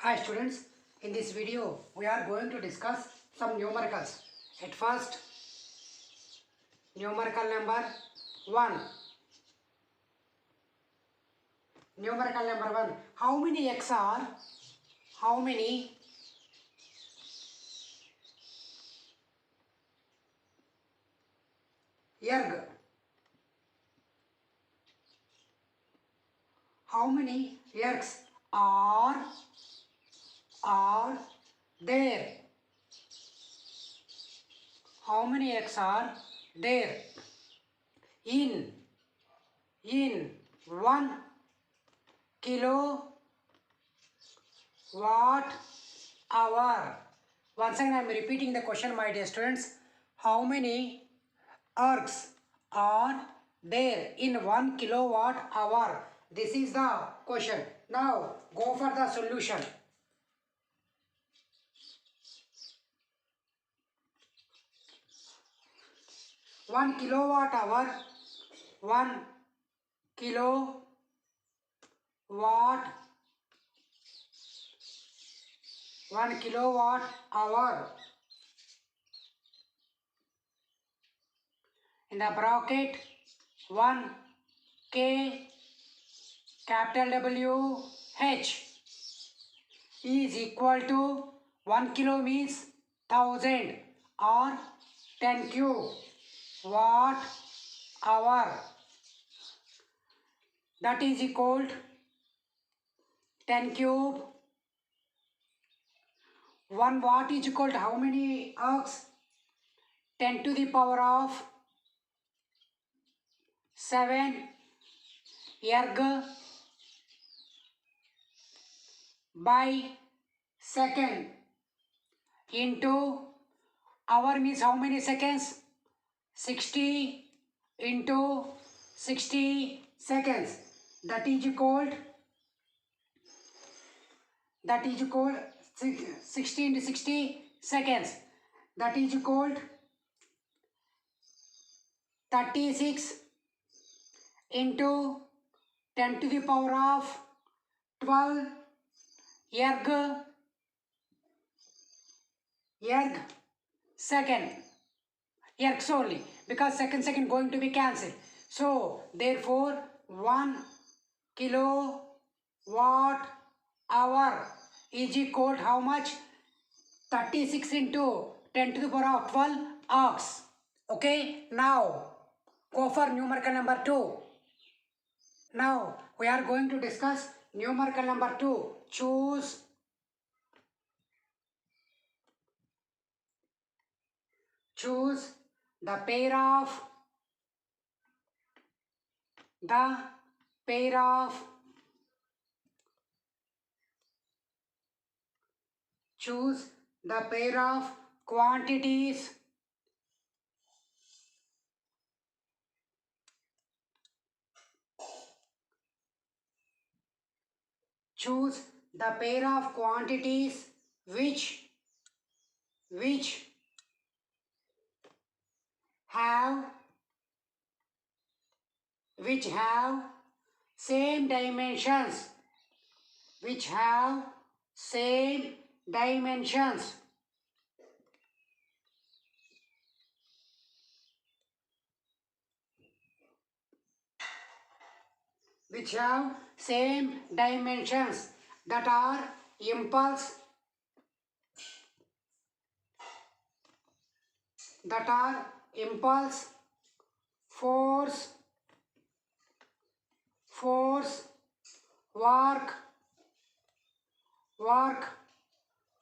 Hi students, in this video we are going to discuss some numericals. At first, numerical number 1. Numerical number 1. How many eggs are? How many egg? How many eggs are there? How many eggs are there? In 1 kilowatt hour. Once again I am repeating the question, my dear students. How many eggs are there in 1 kilowatt hour? This is the question. Now go for the solution. 1 kilowatt hour, 1 kilowatt hour. In the bracket 1 K capital W H is equal to 1 kilo means 1000 or 10 cube watt hour, that is equal to 10 cube. 1 watt is equal to how many eggs? 10 to the power of 7 erg by second into hour means how many seconds? 60 into 60 seconds, that is equal 60 into 60 seconds, that is equal 36 into 10 to the power of 12 erg second. Ergs only, because second going to be cancelled. So therefore 1 kilowatt hour is equal to how much? 36 into 10 to the power of 12 eggs. Okay, now go for numerical number 2. Now we are going to discuss numerical number 2. Choose the pair of choose the pair of quantities which have same dimensions, which have same dimensions. Which have same dimensions, that are impulse, force, work,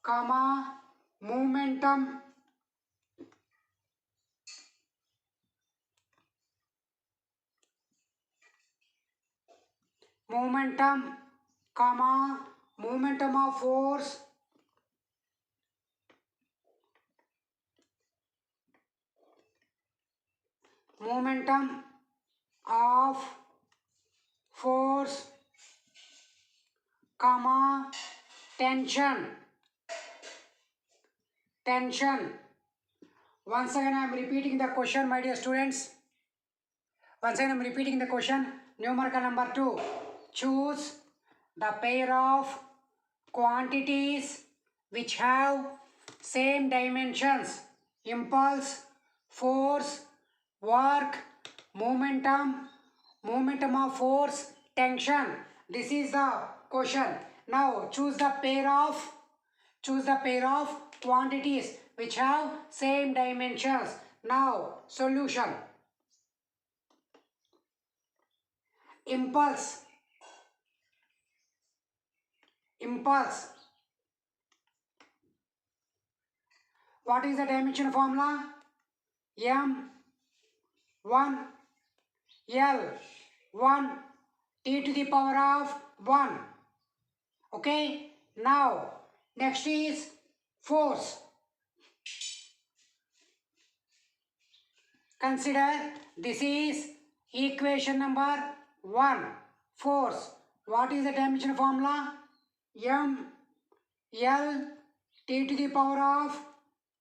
comma, momentum, comma, momentum of force, momentum of force, comma, tension. Once again I am repeating the question, my dear students. Once again I am repeating the question. Numerical number 2. Choose the pair of quantities which have same dimensions: impulse, force, work, momentum, momentum of force, tension. This is the question. Now choose the pair of quantities which have same dimensions. Now solution. Impulse. Impulse. What is the dimension formula? M 1 L 1 T to the power of 1. Okay. Now next is force. Consider this is equation number 1. Force. What is the dimension formula? M L T to the power of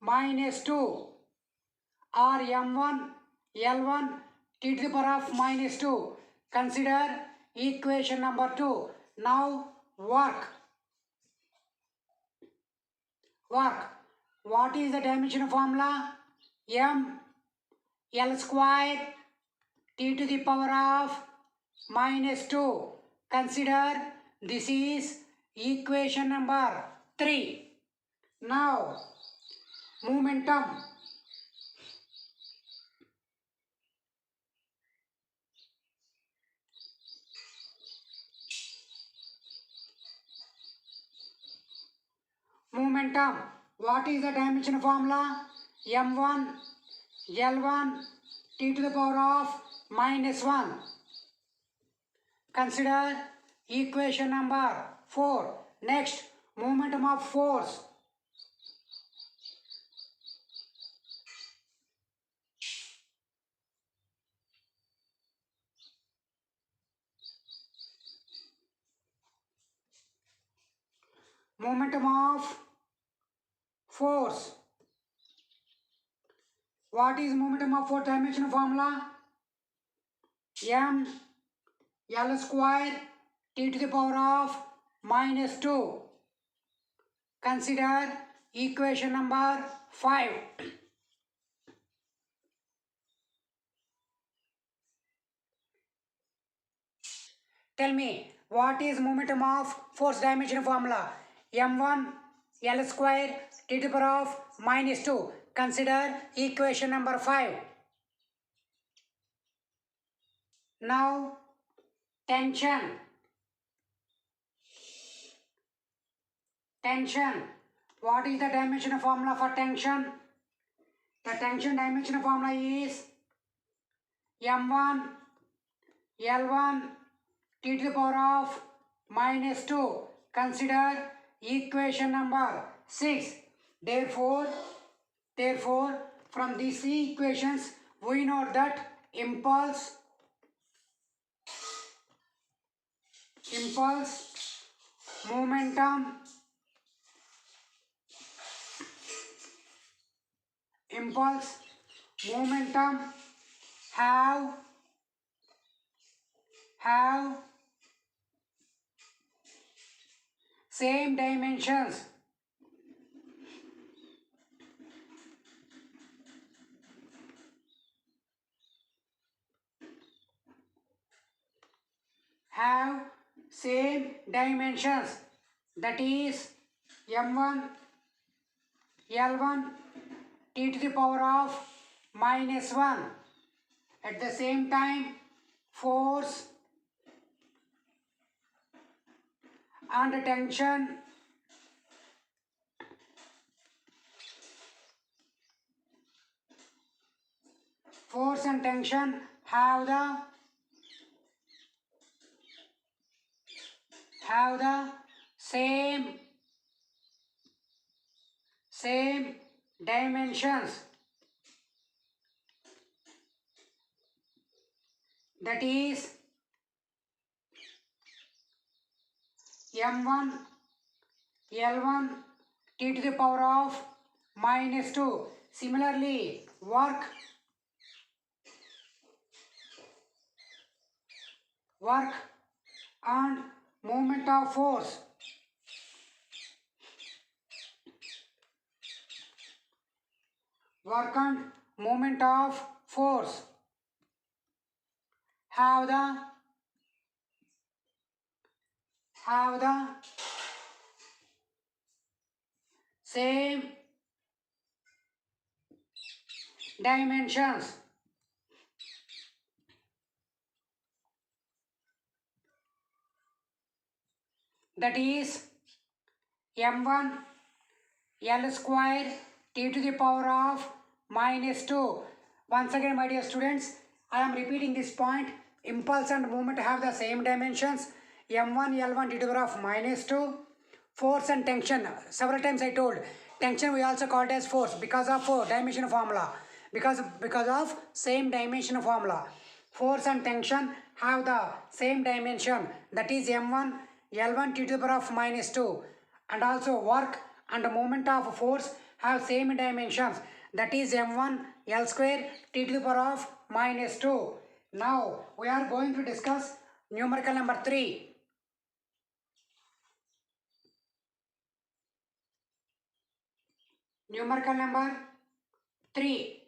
minus 2 or M1 L1 T to the power of minus 2. Consider equation number 2. Now work. Work. What is the dimension formula? M L square T to the power of minus 2. Consider this is equation number 3. Now momentum. Momentum. What is the dimension formula? M1 L1 T to the power of minus 1. Consider equation number 4. Next, momentum of force. Momentum of force. What is momentum of force dimension formula? M L square T to the power of minus 2. Consider equation number 5. Tell me, what is momentum of force dimension formula? M1 L square T to the power of minus 2. Consider equation number 5. Now, tension. Tension. What is the dimension formula for tension? The tension dimension formula is M1 L1 T to the power of minus 2. Consider equation number 6. Therefore, from these equations, we know that impulse, momentum, impulse, momentum have same dimensions. Have same dimensions, that is M1 L1 T to the power of minus 1. At the same time, force and tension have the same dimensions, that is M1 L1 T to the power of minus 2. Similarly, work and moment of force. work and moment of force have the same dimensions. That is m1 L square t to the power of minus 2. Once again, my dear students, I am repeating this point. Impulse and movement have the same dimensions. M1 L1 t to the power of minus 2. Force and tension. Several times I told. Tension we also called as force because of dimension formula. Because of same dimension formula. Force and tension have the same dimension. That is M1 L1 t to the power of minus 2. And also work and the moment of force have same dimensions, that is m1 L square t to the power of minus 2. Now we are going to discuss numerical number 3. Numerical number 3.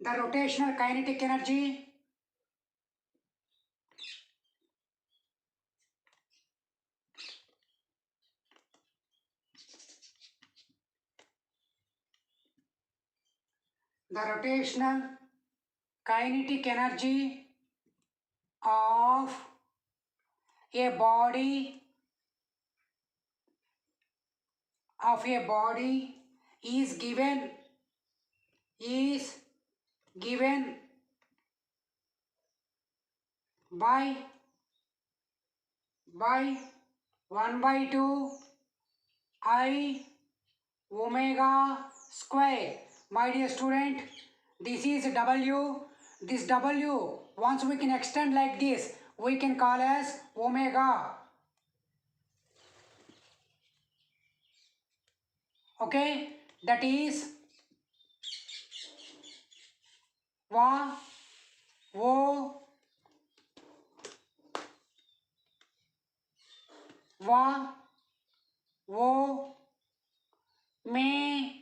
The rotational kinetic energy of a body is given by 1 by 2 I omega square. My dear student, this is W. This W, once we can extend like this, we can call as omega. Okay, that is wa, wo, wa, wo, me,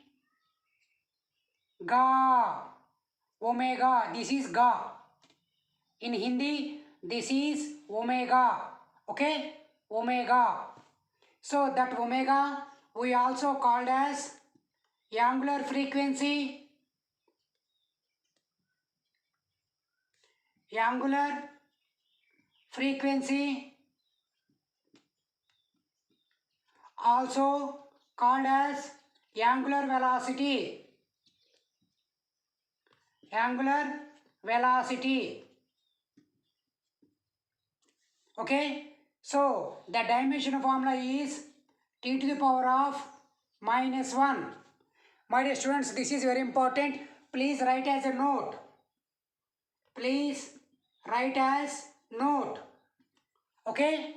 ga. Omega, this is ga. In Hindi, this is omega. Okay, omega. So that omega we also called as angular frequency. Angular frequency also called as angular velocity. Angular velocity. Okay, so the dimension formula is t to the power of minus 1. My dear students, this is very important. Please write as a note. Please write as note. Okay,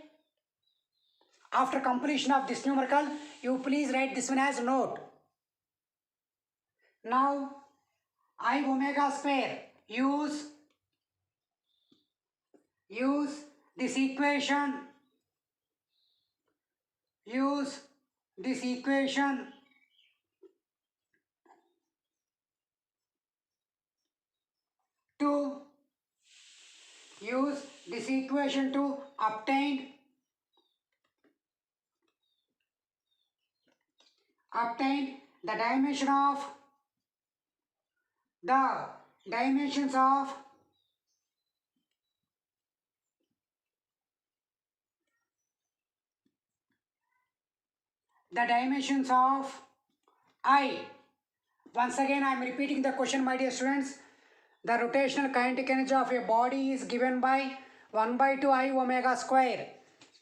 after completion of this numerical, you please write this one as note. Now I omega square, use this equation, to obtain the dimensions of I. Once again I am repeating the question, my dear students. The rotational kinetic energy of a body is given by 1 by 2 I omega square.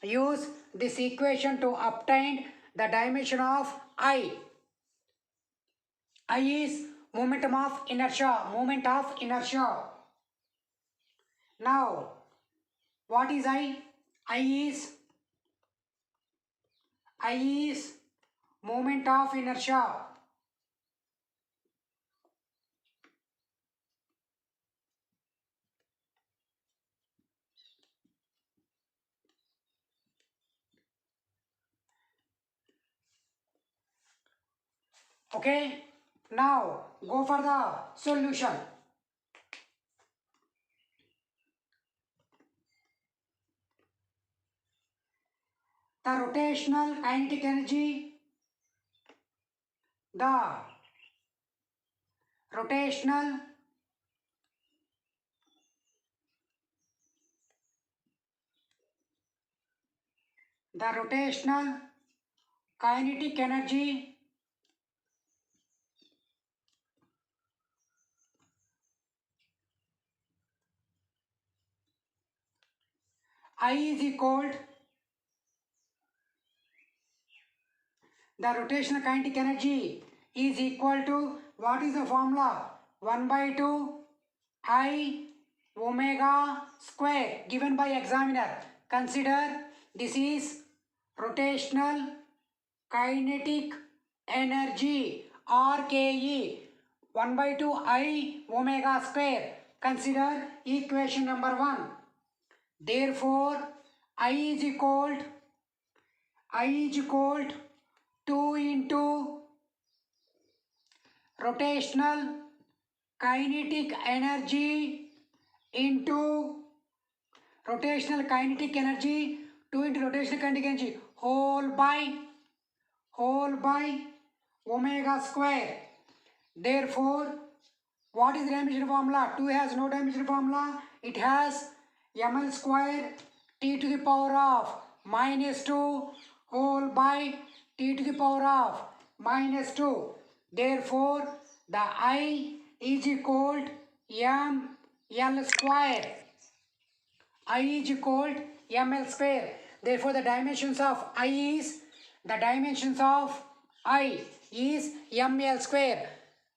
Use this equation to obtain the dimension of I. I is moment of inertia. Now, what is I? I is moment of inertia. Okay, now go for the solution. The rotational kinetic energy, the rotational kinetic energy I is equal, the rotational kinetic energy is equal to, what is the formula? 1 by 2 I omega square given by examiner. Consider this is rotational kinetic energy RKE 1 by 2 I omega square. Consider equation number 1. Therefore, I is equal to 2 into rotational kinetic energy into rotational kinetic energy 2 into rotational kinetic energy whole by omega square. Therefore, what is the dimension formula? 2 has no dimension formula. It has ml square t to the power of minus 2 whole by t to the power of minus 2. Therefore, the I is equal to ml square. I is equal to ml square. Therefore, the dimensions of I is ml square.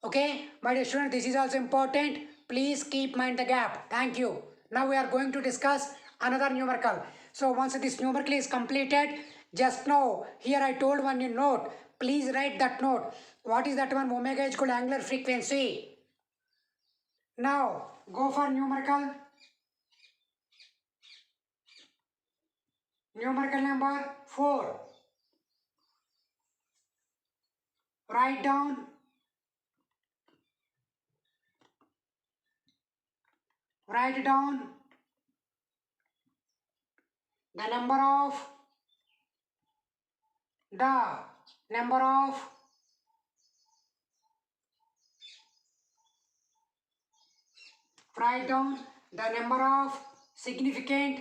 Okay, my dear student, this is also important. Please keep mind the gap. Thank you. Now we are going to discuss another numerical. So once this numerical is completed, just now here I told one in note. Please write that note. What is that one? Omega is equal to angular frequency. Now go for numerical. Numerical number 4. Write down the number of write down the number of significant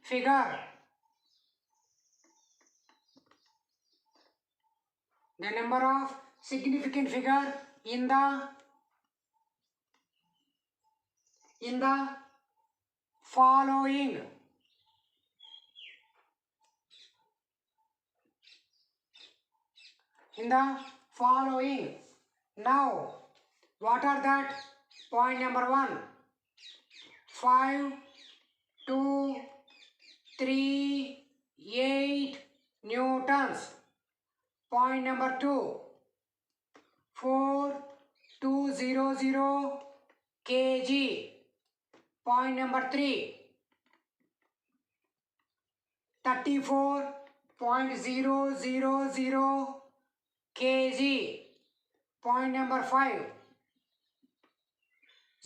figure. The number of significant figure in the following. Now, what are that? Point number 1, 5, 2, 3, 8 newtons. Point number 2, 4200 kg. Point number 3, 34.000 kg. Point number 5,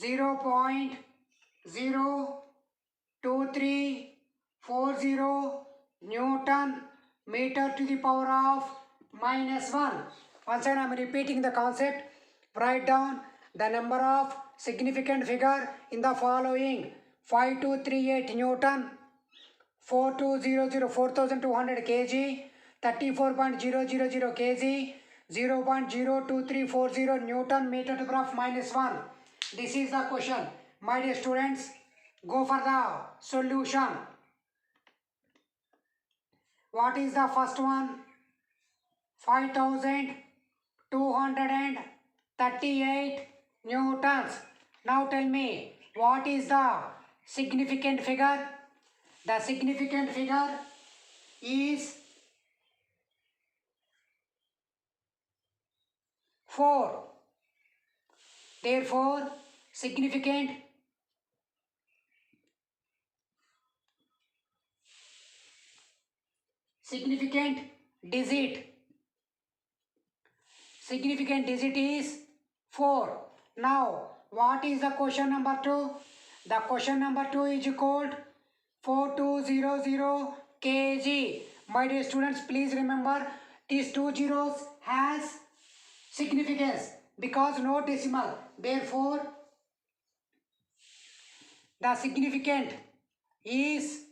0.02340 Newton meter to the power of -1. Once again I am repeating the concept. Write down the number of significant figure in the following: 5238 Newton, 4200 kg, 34.000 kg, 0.02340 Newton meter to the power of -1. This is the question. My dear students, go for the solution. What is the first one? 5238 newtons. Now tell me, what is the significant figure? The significant figure is 4. Therefore, significant significant digit. Significant digit is 4. Now, what is the question number 2? The question number 2 is called 4200 kg. My dear students, please remember these two zeros has significance because no decimal. Therefore, the significant is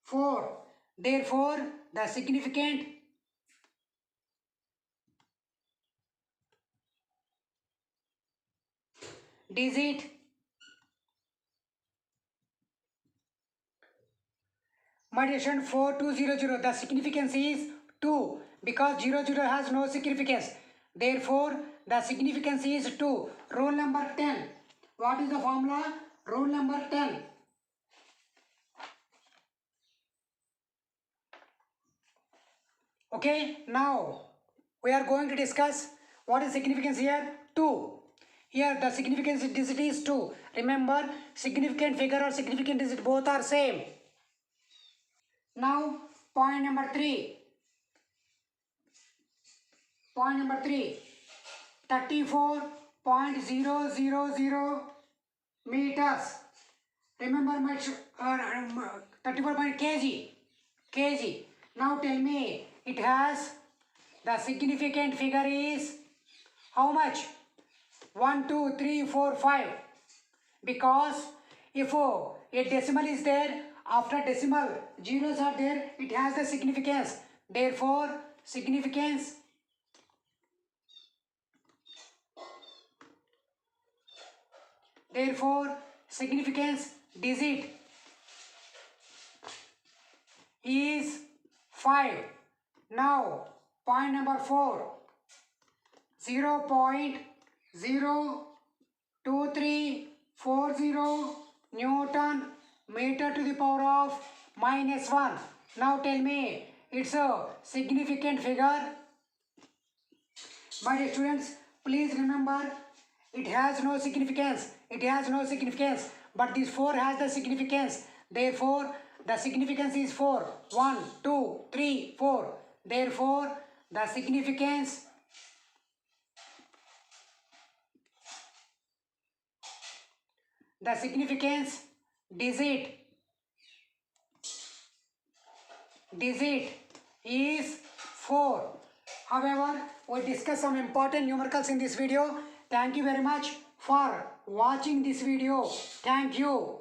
4. Therefore, the significant digit my dear student 4200, the significance is 2 because 00 has no significance. Therefore, the significance is 2. Rule number 10. What is the formula? Rule number 10. Okay, now we are going to discuss what is significance here? 2. Here the significance digit is 2. Remember, significant figure or significant digit both are same. Now, point number 3. Point number 3. 34.000 meters. Remember my 34 kg. Now tell me, it has the significant figure is how much? 1, 2, 3, 4, 5. Because if a decimal is there, after decimal zeros are there, it has the significance. Therefore, significance digit is 5. Now, point number 4. 0.02340 Newton meter to the power of -1. Now tell me, it's a significant figure. My dear students, please remember, it has no significance. It has no significance. But this 4 has the significance. Therefore, the significance is 4. 1, 2, 3, 4. Therefore, the significance digit is 4. However, we discuss some important numericals in this video. Thank you very much for watching this video. Thank you.